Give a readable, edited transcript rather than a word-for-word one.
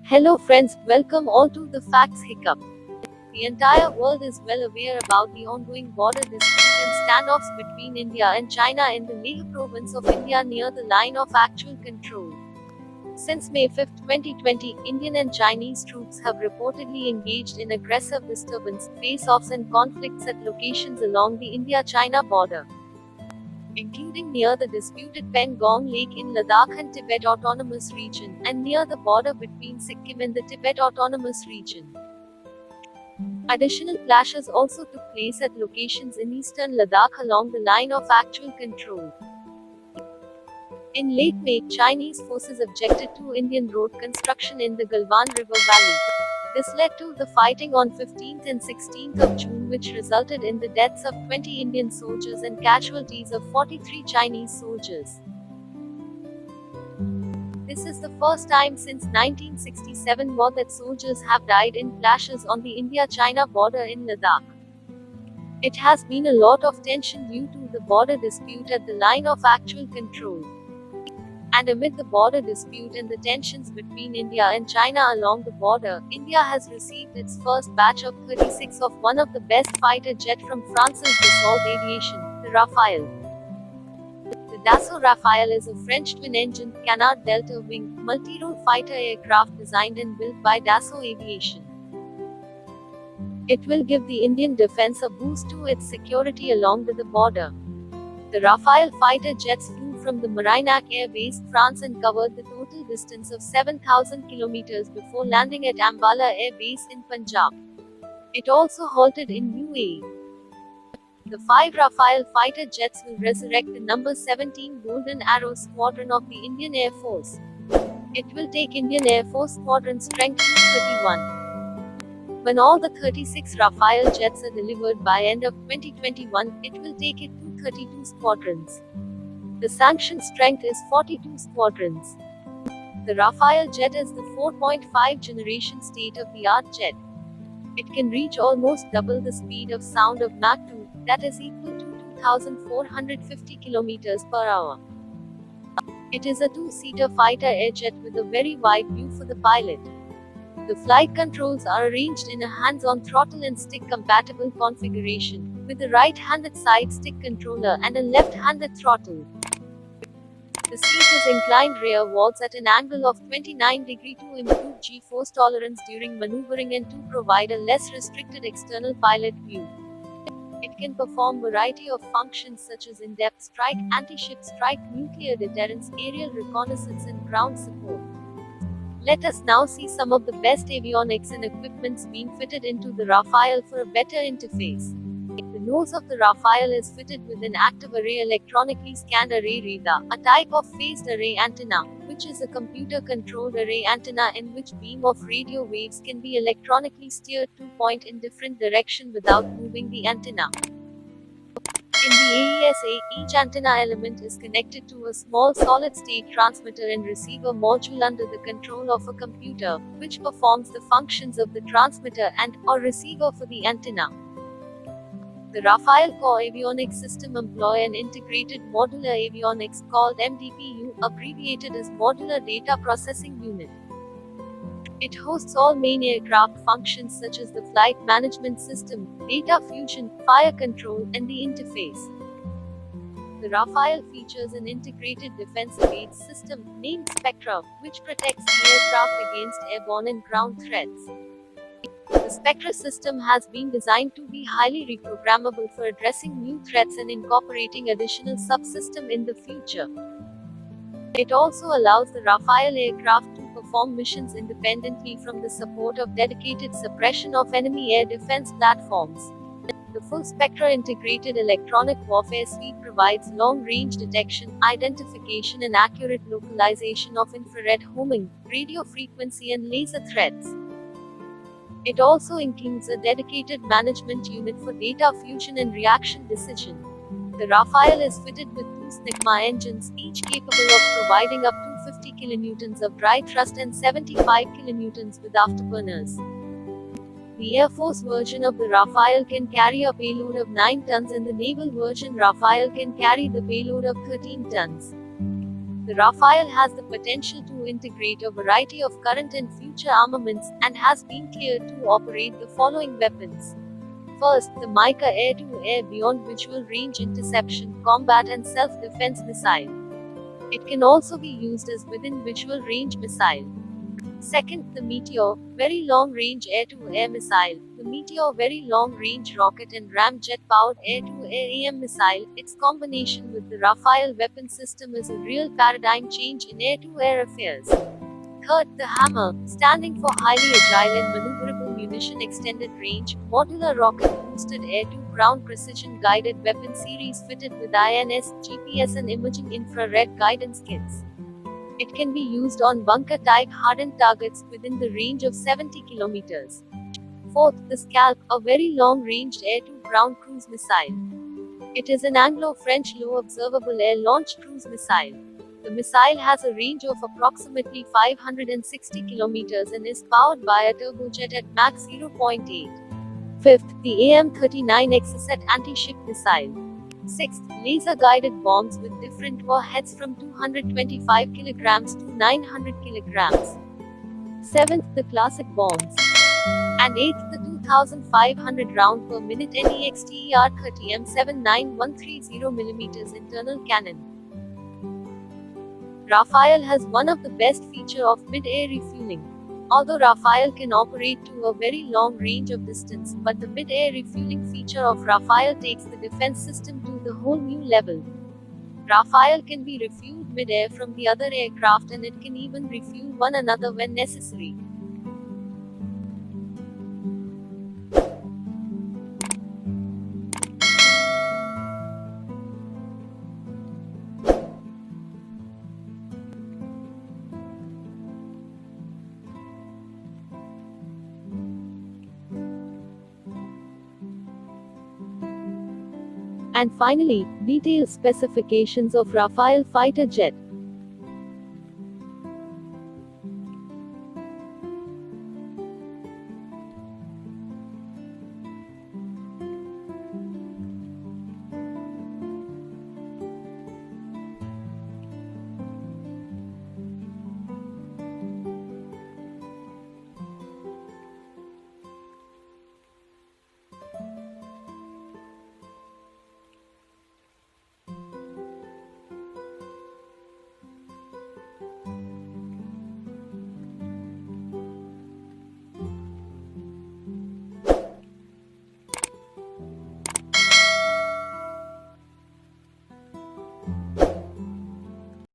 Hello friends, welcome all to the Facts Hiccup. The entire world is well aware about the ongoing border dispute and standoffs between India and China in the Leh province of India near the line of actual control. Since May 5, 2020, Indian and Chinese troops have reportedly engaged in aggressive disturbance, face-offs and conflicts at locations along the India-China border, including near the disputed Pangong Lake in Ladakh and Tibet Autonomous Region, and near the border between Sikkim and the Tibet Autonomous Region. Additional clashes also took place at locations in eastern Ladakh along the line of actual control. In late May, Chinese forces objected to Indian road construction in the Galwan River Valley. This led to the fighting on 15th and 16th of June, which resulted in the deaths of 20 Indian soldiers and casualties of 43 Chinese soldiers. This is the first time since 1967 war that soldiers have died in clashes on the India-China border in Ladakh. It has been a lot of tension due to the border dispute at the line of actual control. And amid the border dispute and the tensions between India and China along the border, India has received its first batch of 36 of one of the best fighter jet from France's Dassault Aviation, the Rafale. The Dassault Rafale is a French twin-engine, Canard Delta wing, multi-role fighter aircraft designed and built by Dassault Aviation. It will give the Indian defense a boost to its security along with the border. The Rafale fighter jets flew from the Marignac Air Base, France and covered the total distance of 7,000 kilometers before landing at Ambala Air Base in Punjab. It also halted in UAE. The 5 Rafale fighter jets will resurrect the number 17 Golden Arrow Squadron of the Indian Air Force. It will take Indian Air Force Squadron strength to 31. When all the 36 Rafale jets are delivered by end of 2021, it will take it to 32 squadrons. The sanctioned strength is 42 squadrons. The Rafale jet is the 4.5 generation state-of-the-art jet. It can reach almost double the speed of sound of Mach 2, that is equal to 2,450 km per hour. It is a two-seater fighter air jet with a very wide view for the pilot. The flight controls are arranged in a hands-on throttle and stick compatible configuration, with a right-handed side stick controller and a left-handed throttle. The seat is inclined rearwards at an angle of 29 degrees to improve G-force tolerance during maneuvering and to provide a less restricted external pilot view. It can perform variety of functions such as in-depth strike, anti-ship strike, nuclear deterrence, aerial reconnaissance and ground support. Let us now see some of the best avionics and equipments being fitted into the Rafale for a better interface. The nose of the Rafale is fitted with an active array electronically scanned array radar, a type of phased array antenna, which is a computer-controlled array antenna in which beam of radio waves can be electronically steered to point in different direction without moving the antenna. In the AESA, each antenna element is connected to a small solid-state transmitter and receiver module under the control of a computer, which performs the functions of the transmitter and/or receiver for the antenna. The Rafale Core Avionics System employ an integrated modular avionics called MDPU, abbreviated as Modular Data Processing Unit. It hosts all main aircraft functions such as the flight management system, data fusion, fire control, and the interface. The Rafale features an integrated defense evade system, named Spectra, which protects the aircraft against airborne and ground threats. The Spectra system has been designed to be highly reprogrammable for addressing new threats and incorporating additional subsystem in the future. It also allows the Rafale aircraft to perform missions independently from the support of dedicated suppression of enemy air defense platforms. The full Spectra integrated electronic warfare suite provides long-range detection, identification and accurate localization of infrared homing, radio frequency and laser threats. It also includes a dedicated management unit for data fusion and reaction decision. The Rafale is fitted with 2 Snigma engines, each capable of providing up to 50 kN of dry thrust and 75 kN with afterburners. The Air Force version of the Rafale can carry a payload of 9 tons and the naval version Rafale can carry the payload of 13 tons. The Rafale has the potential to integrate a variety of current and future armaments, and has been cleared to operate the following weapons. First, the Mica air-to-air beyond visual range interception, combat and self-defense missile. It can also be used as within visual range missile. Second, the Meteor, very long-range air-to-air missile. The Meteor very long-range rocket and ramjet-powered air-to-air AM missile, its combination with the Rafale weapon system is a real paradigm change in air-to-air affairs. Third, the Hammer, standing for highly agile and maneuverable munition extended range, modular rocket-boosted air-to-ground precision-guided weapon series fitted with INS, GPS and imaging infrared guidance kits. It can be used on bunker-type hardened targets within the range of 70 kilometers. Fourth, the Scalp, a very long-ranged air-to-ground cruise missile. It is an Anglo-French low-observable air-launched cruise missile. The missile has a range of approximately 560 kilometers and is powered by a turbojet at Mach 0.8. Fifth, the AIM-39 Exocet anti-ship missile. Sixth, laser-guided bombs with different warheads from 225 kilograms to 900 kilograms. Seventh, the classic bombs. And eighth, the 2,500 round per minute NEXTER-30 M79130 mm internal cannon. Rafale has one of the best feature of mid-air refueling. Although Rafale can operate to a very long range of distance, but the mid-air refueling feature of Rafale takes the defense system to the whole new level. Rafale can be refueled mid-air from the other aircraft, and it can even refuel one another when necessary. And finally, detailed specifications of Rafale fighter jet.